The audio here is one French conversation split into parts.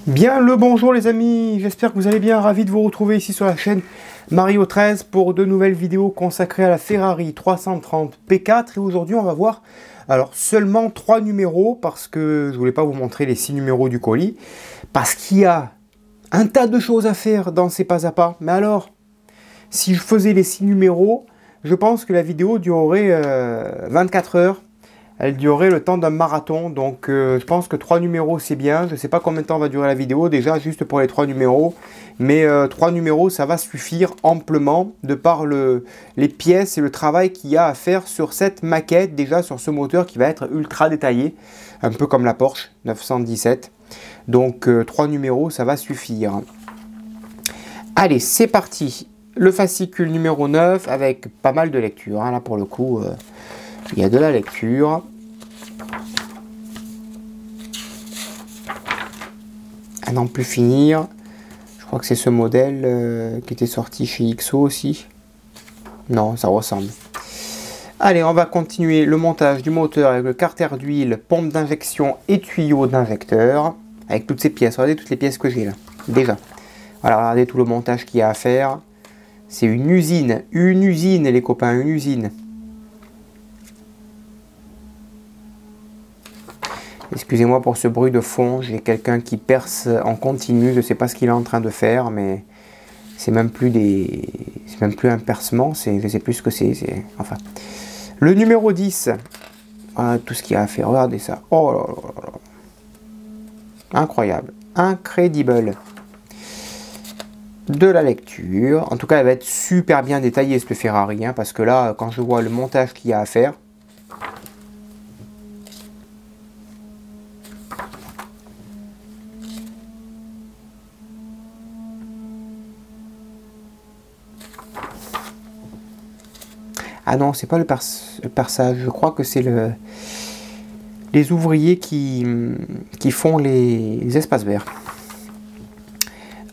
Bien le bonjour les amis, j'espère que vous allez bien, ravi de vous retrouver ici sur la chaîne Mario 13 pour de nouvelles vidéos consacrées à la Ferrari 330 P4. Et aujourd'hui on va voir alors seulement 3 numéros parce que je voulais pas vous montrer les 6 numéros du colis, parce qu'il y a un tas de choses à faire dans ces pas à pas. Mais alors, si je faisais les 6 numéros, je pense que la vidéo durerait 24 heures. Elle durerait le temps d'un marathon, donc je pense que 3 numéros c'est bien. Je ne sais pas combien de temps va durer la vidéo déjà juste pour les 3 numéros, mais 3 numéros ça va suffire amplement de par les pièces et le travail qu'il y a à faire sur cette maquette, déjà sur ce moteur qui va être ultra détaillé, un peu comme la Porsche 917. Donc 3 numéros ça va suffire. Allez, c'est parti. Le fascicule numéro 9 avec pas mal de lecture, hein. Là pour le coup... il y a de la lecture. À n'en plus finir. Je crois que c'est ce modèle qui était sorti chez XO aussi. Non, ça ressemble. Allez, on va continuer le montage du moteur avec le carter d'huile, pompe d'injection et tuyau d'injecteur. Avec toutes ces pièces. Regardez toutes les pièces que j'ai là. Déjà. Voilà, regardez tout le montage qu'il y a à faire. C'est une usine. Une usine les copains, une usine. Excusez-moi pour ce bruit de fond, j'ai quelqu'un qui perce en continu, je ne sais pas ce qu'il est en train de faire, mais c'est même plus un percement, je ne sais plus ce que c'est, enfin. Le numéro 10, voilà tout ce qu'il y a à faire, regardez ça, oh là là là là. Incroyable, incredible. De la lecture, en tout cas elle va être super bien détaillée cette Ferrari, hein, parce que là, quand je vois le montage qu'il y a à faire, ah non, c'est pas le perçage, je crois que c'est les ouvriers qui font les espaces verts.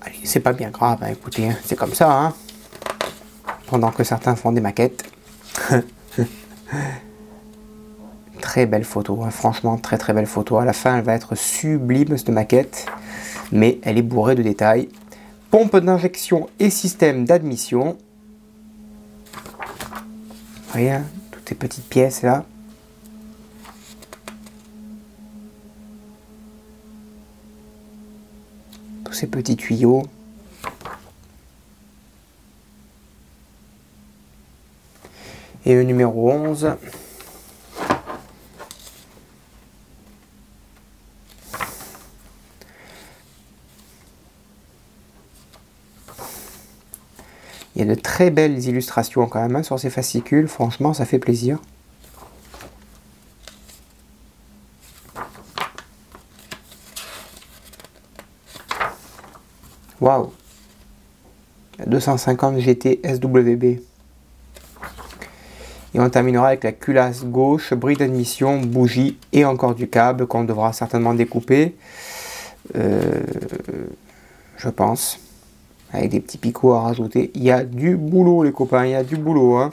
Allez, c'est pas bien grave, hein, écoutez, hein, c'est comme ça, hein, pendant que certains font des maquettes. Très belle photo, hein, franchement, très très belle photo. À la fin, elle va être sublime cette maquette, mais elle est bourrée de détails. Pompe d'injection et système d'admission. Rien, toutes ces petites pièces là. Tous ces petits tuyaux. Et le numéro 11. Il y a de très belles illustrations quand même, hein, sur ces fascicules, franchement ça fait plaisir. Waouh, 250 GT SWB. Et on terminera avec la culasse gauche, bris d'admission, bougie et encore du câble qu'on devra certainement découper. Je pense. Avec des petits picots à rajouter. Il y a du boulot les copains, il y a du boulot, hein.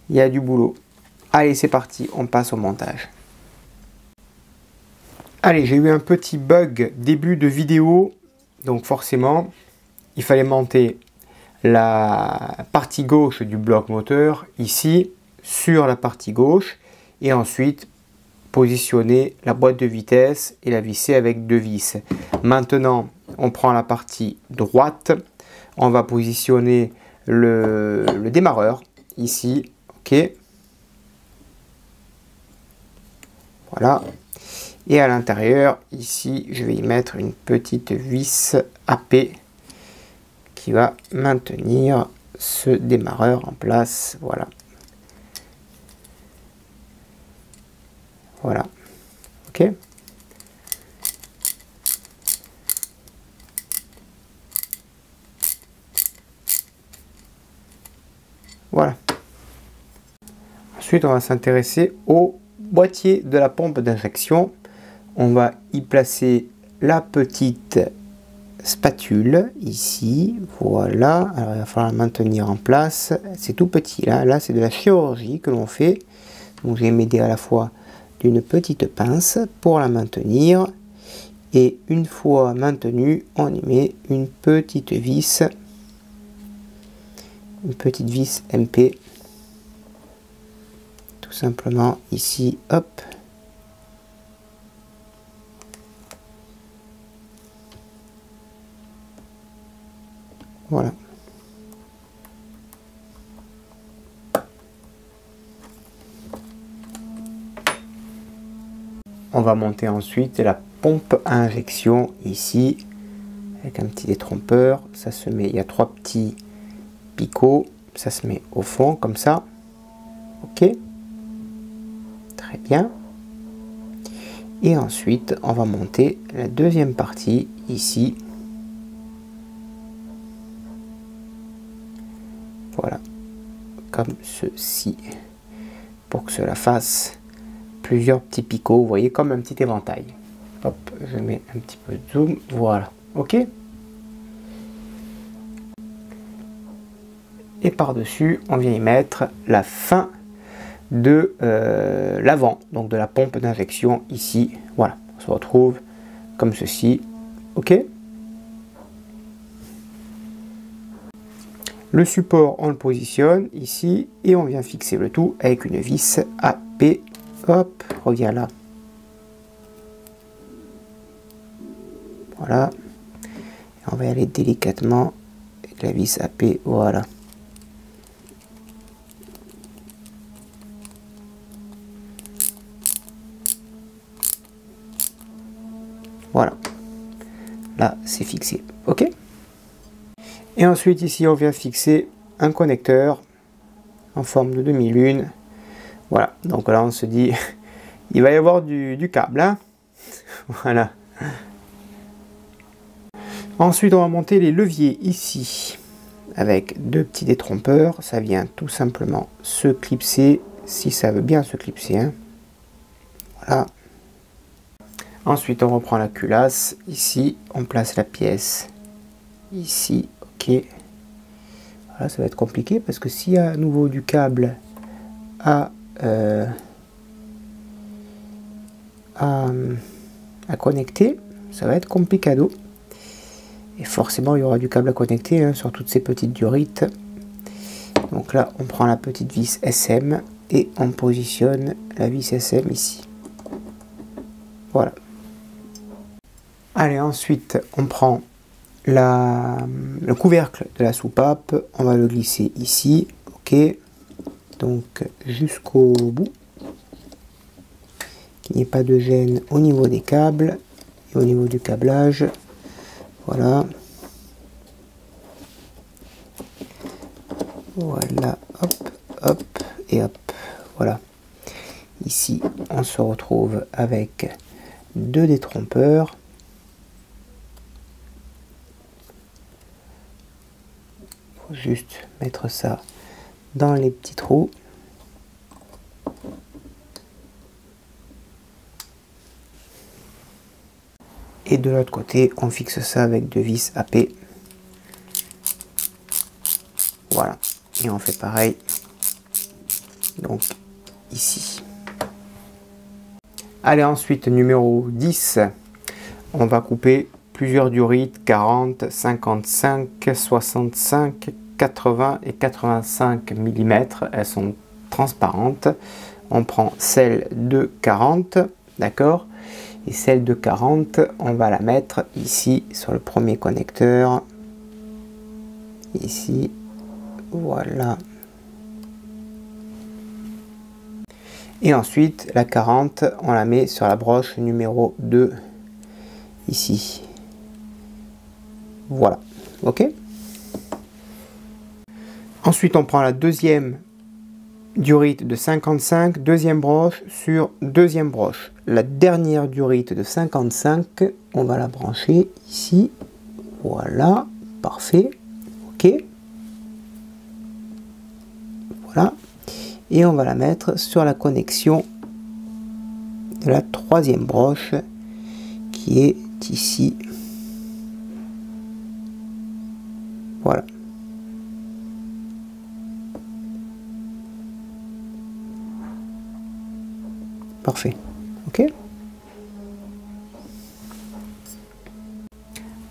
Il y a du boulot. Allez, c'est parti, on passe au montage. Allez, j'ai eu un petit bug début de vidéo. Donc forcément, il fallait monter la partie gauche du bloc moteur, ici, sur la partie gauche. Et ensuite, positionner la boîte de vitesse et la visser avec 2 vis. Maintenant, on prend la partie droite, on va positionner le démarreur ici, ok, voilà, et à l'intérieur ici je vais y mettre une petite vis AP qui va maintenir ce démarreur en place, voilà, voilà, ok. Voilà. Ensuite, on va s'intéresser au boîtier de la pompe d'injection. On va y placer la petite spatule ici. Voilà. Alors, il va falloir la maintenir en place. C'est tout petit là. Là, c'est de la chirurgie que l'on fait. Donc, je vais m'aider à la fois d'une petite pince pour la maintenir. Et une fois maintenue, on y met une petite vis MP. Tout simplement ici, hop. Voilà. On va monter ensuite la pompe à injection ici avec un petit détrompeur. Ça se met, il y a 3 petits picots, ça se met au fond comme ça. Ok, très bien. Et ensuite on va monter la deuxième partie ici. Voilà, comme ceci, pour que cela fasse plusieurs petits picots, vous voyez, comme un petit éventail. Hop, je mets un petit peu de zoom, voilà, ok. Et par-dessus, on vient y mettre la fin de l'avant, donc de la pompe d'injection ici. Voilà, on se retrouve comme ceci, ok. Le support, on le positionne ici et on vient fixer le tout avec une vis AP. Hop, reviens là. Voilà. Et on va y aller délicatement avec la vis AP. Voilà. Voilà. Là, c'est fixé. OK. Et ensuite, ici, on vient fixer un connecteur en forme de demi-lune. Voilà. Donc là, on se dit, il va y avoir du câble. Hein. Voilà. Ensuite, on va monter les leviers ici avec 2 petits détrompeurs. Ça vient tout simplement se clipser, si ça veut bien se clipser. Hein. Voilà. Ensuite, on reprend la culasse. Ici, on place la pièce. Ici, ok. Voilà, ça va être compliqué parce que s'il y a à nouveau du câble à connecter, ça va être complicado. Et forcément, il y aura du câble à connecter hein, sur toutes ces petites durites. Donc là, on prend la petite vis SM et on positionne la vis SM ici. Voilà. Allez, ensuite, on prend le couvercle de la soupape. On va le glisser ici. Ok. Donc, jusqu'au bout. Qu'il n'y ait pas de gêne au niveau des câbles et au niveau du câblage. Voilà. Voilà. Hop, hop et hop. Voilà. Ici, on se retrouve avec 2 détrompeurs. Faut juste mettre ça dans les petits trous. Et de l'autre côté, on fixe ça avec 2 vis AP. Voilà. Et on fait pareil. Donc, ici. Allez, ensuite, numéro 10. On va couper plusieurs durites, 40, 55, 65, 80 et 85 mm. Elles sont transparentes. On prend celle de 40, d'accord? Et celle de 40, on va la mettre ici sur le premier connecteur. Ici, voilà. Et ensuite, la 40, on la met sur la broche numéro 2, ici. Voilà, ok. Ensuite, on prend la deuxième durite de 55, deuxième broche sur deuxième broche. La dernière durite de 55, on va la brancher ici. Voilà, parfait, ok. Voilà. Et on va la mettre sur la connexion de la troisième broche qui est ici. Voilà. Parfait. Ok.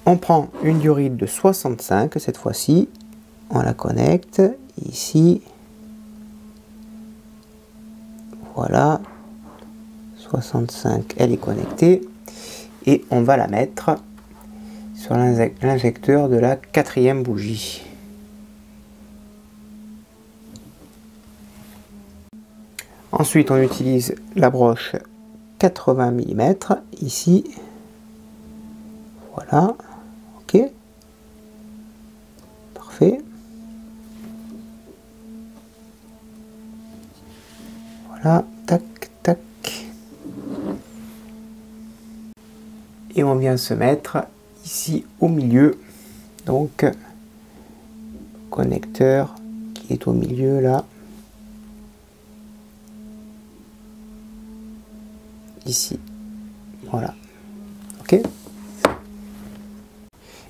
On prend une diorite de 65 cette fois-ci. On la connecte ici. Voilà. 65, elle est connectée. Et on va la mettre sur l'injecteur de la quatrième bougie. Ensuite, on utilise la broche 80 mm ici. Voilà. Ok. Parfait. Voilà. Tac, tac. Et on vient se mettre ici au milieu. Donc, connecteur qui est au milieu là. Ici. Voilà. Ok.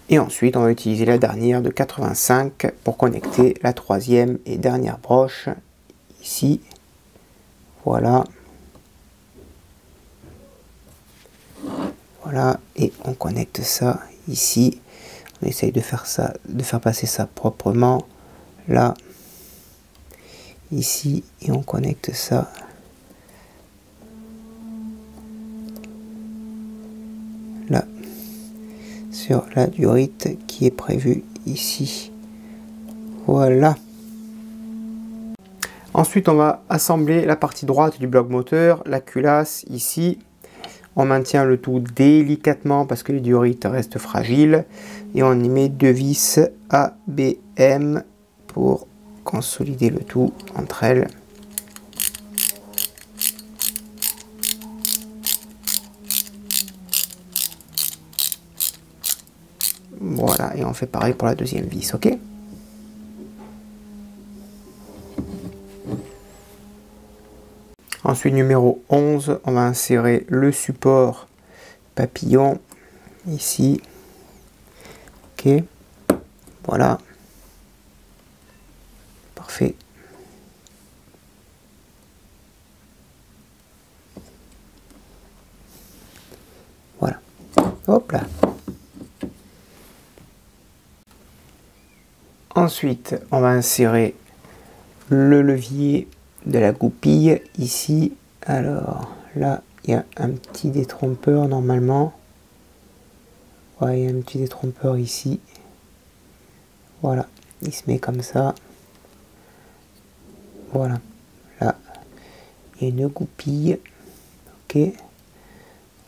Et ensuite, on va utiliser la dernière de 85 pour connecter la troisième et dernière broche ici. Voilà. Voilà. Et on connecte ça ici. On essaye de faire ça, de faire passer ça proprement. Là. Ici. Et on connecte ça. Là. Sur la diorite qui est prévue ici. Voilà. Ensuite, on va assembler la partie droite du bloc moteur, la culasse ici. On maintient le tout délicatement parce que les diorites restent fragiles. Et on y met deux vis ABM pour consolider le tout entre elles. Voilà, et on fait pareil pour la deuxième vis, ok? Ensuite, numéro 11, on va insérer le support papillon ici. Ok, voilà. Parfait. Voilà. Hop là. Ensuite, on va insérer le levier de la goupille ici. Alors là, il y a un petit détrompeur normalement. Ouais, il y a un petit détrompeur ici. Voilà, il se met comme ça. Voilà, là, il y a une goupille. Ok,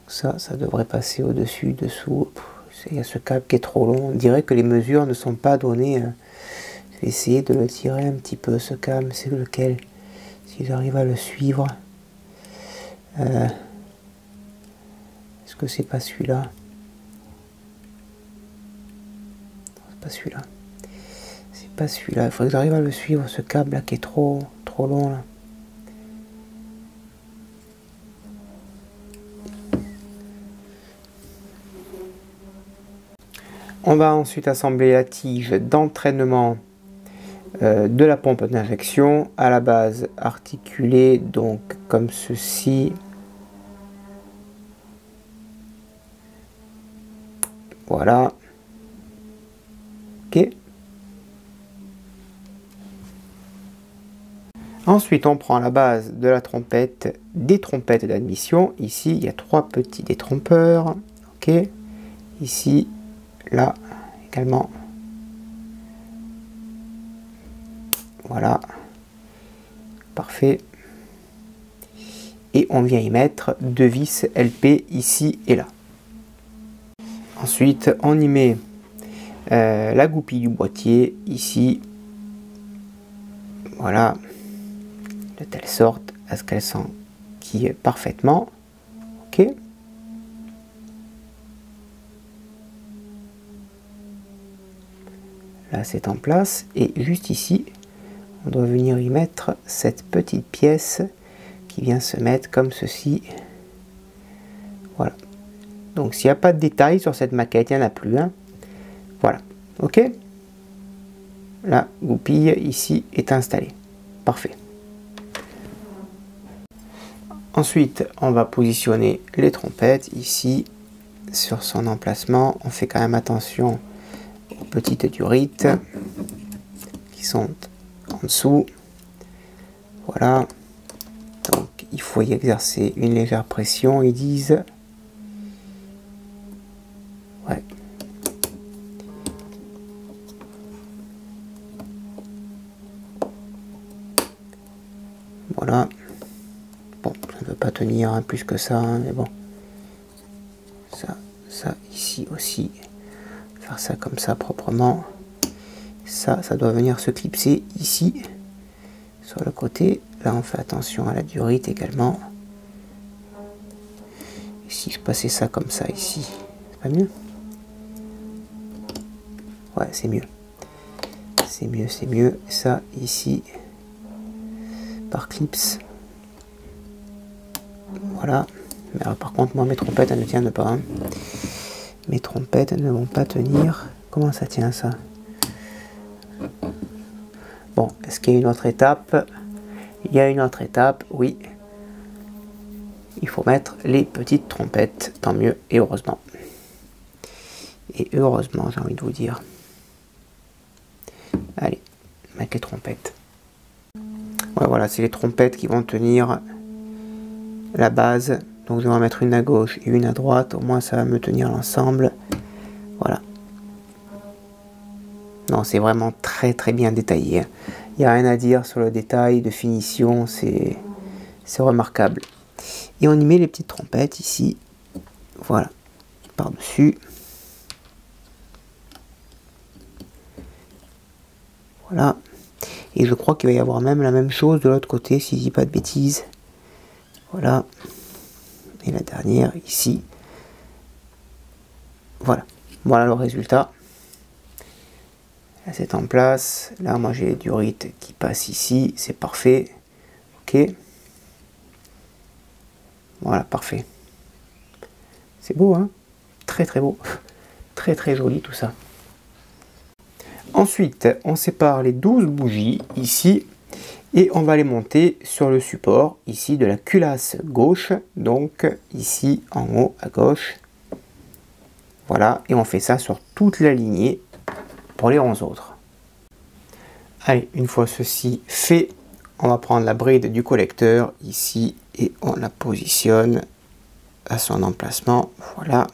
ça devrait passer au-dessus, dessous. Il y a ce câble qui est trop long. On dirait que les mesures ne sont pas données. Je vais essayer de le tirer un petit peu, ce câble. C'est lequel? Si j'arrive à le suivre. Est-ce que c'est pas celui-là? C'est pas celui-là. C'est pas celui-là. Il faudrait que j'arrive à le suivre, ce câble là qui est trop long là. On va ensuite assembler la tige d'entraînement de la pompe d'injection, à la base articulée donc comme ceci. Voilà. Ok. Ensuite, on prend la base de la trompette, des trompettes d'admission. Ici, il y a 3 petits détrompeurs. Ok. Ici, là également. Voilà. Parfait. Et on vient y mettre 2 vis LP ici et là. Ensuite, on y met la goupille du boîtier ici. Voilà. De telle sorte à ce qu'elle s'enquille parfaitement. Ok. Là, c'est en place. Et juste ici, on doit venir y mettre cette petite pièce qui vient se mettre comme ceci. Voilà. Donc s'il n'y a pas de détails sur cette maquette, il n'y en a plus. Hein. Voilà. Ok. La goupille ici est installée. Parfait. Ensuite, on va positionner les trompettes ici sur son emplacement. On fait quand même attention aux petites durites qui sont en dessous. Voilà. Donc il faut y exercer une légère pression, ils disent. Ouais. Voilà. Bon, ça ne veut pas tenir hein, plus que ça, hein, mais bon. Ça ici aussi. Faire ça comme ça proprement. Ça doit venir se clipser ici, sur le côté. Là, on fait attention à la durite également. Et si je passais ça comme ça ici, c'est pas mieux? Ouais, c'est mieux. C'est mieux, c'est mieux. Ça, ici, par clips. Voilà. Mais alors, par contre, moi, mes trompettes, elles ne tiennent pas. Hein. Mes trompettes, elles ne vont pas tenir. Comment ça tient, ça? Bon, est-ce qu'il y a une autre étape? Il y a une autre étape, oui. Il faut mettre les petites trompettes, tant mieux, et heureusement. Et heureusement, j'ai envie de vous dire. Allez, mettre les trompettes. Ouais, voilà, c'est les trompettes qui vont tenir la base. Donc je vais en mettre une à gauche et une à droite. Au moins, ça va me tenir l'ensemble. Voilà. Non, c'est vraiment très très bien détaillé. Il n'y a rien à dire sur le détail de finition, c'est remarquable. Et on y met les petites trompettes ici. Voilà, par-dessus. Voilà. Et je crois qu'il va y avoir même la même chose de l'autre côté, si je dis pas de bêtises. Voilà. Et la dernière ici. Voilà. Voilà le résultat. Là, c'est en place. Là, moi, j'ai les durites qui passent ici. C'est parfait. Ok. Voilà, parfait. C'est beau, hein? Très, très beau. Très, très joli, tout ça. Ensuite, on sépare les 12 bougies, ici. Et on va les monter sur le support, ici, de la culasse gauche. Donc, ici, en haut, à gauche. Voilà. Et on fait ça sur toute la lignée. Pour les 11 autres. Allez, une fois ceci fait, on va prendre la bride du collecteur ici et on la positionne à son emplacement. Voilà.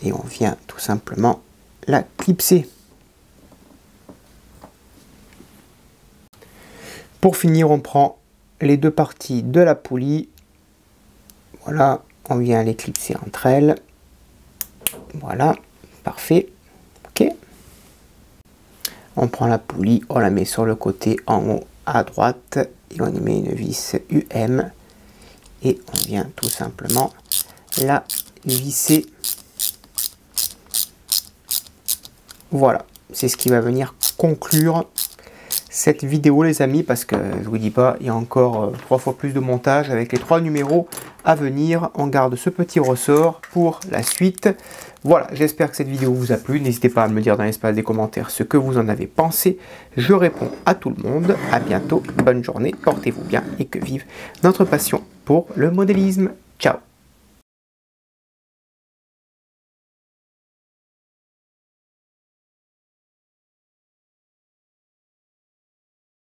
Et on vient tout simplement la clipser. Pour finir, on prend les deux parties de la poulie. Voilà, on vient les clipser entre elles. Voilà, parfait. Ok. On prend la poulie, on la met sur le côté en haut à droite et on y met une vis UM et on vient tout simplement la visser. Voilà, c'est ce qui va venir conclure cette vidéo les amis, parce que je vous dis pas, il y a encore 3 fois plus de montage avec les 3 numéros à venir. On garde ce petit ressort pour la suite. Voilà, j'espère que cette vidéo vous a plu. N'hésitez pas à me dire dans l'espace des commentaires ce que vous en avez pensé. Je réponds à tout le monde. À bientôt, bonne journée, portez-vous bien et que vive notre passion pour le modélisme. Ciao!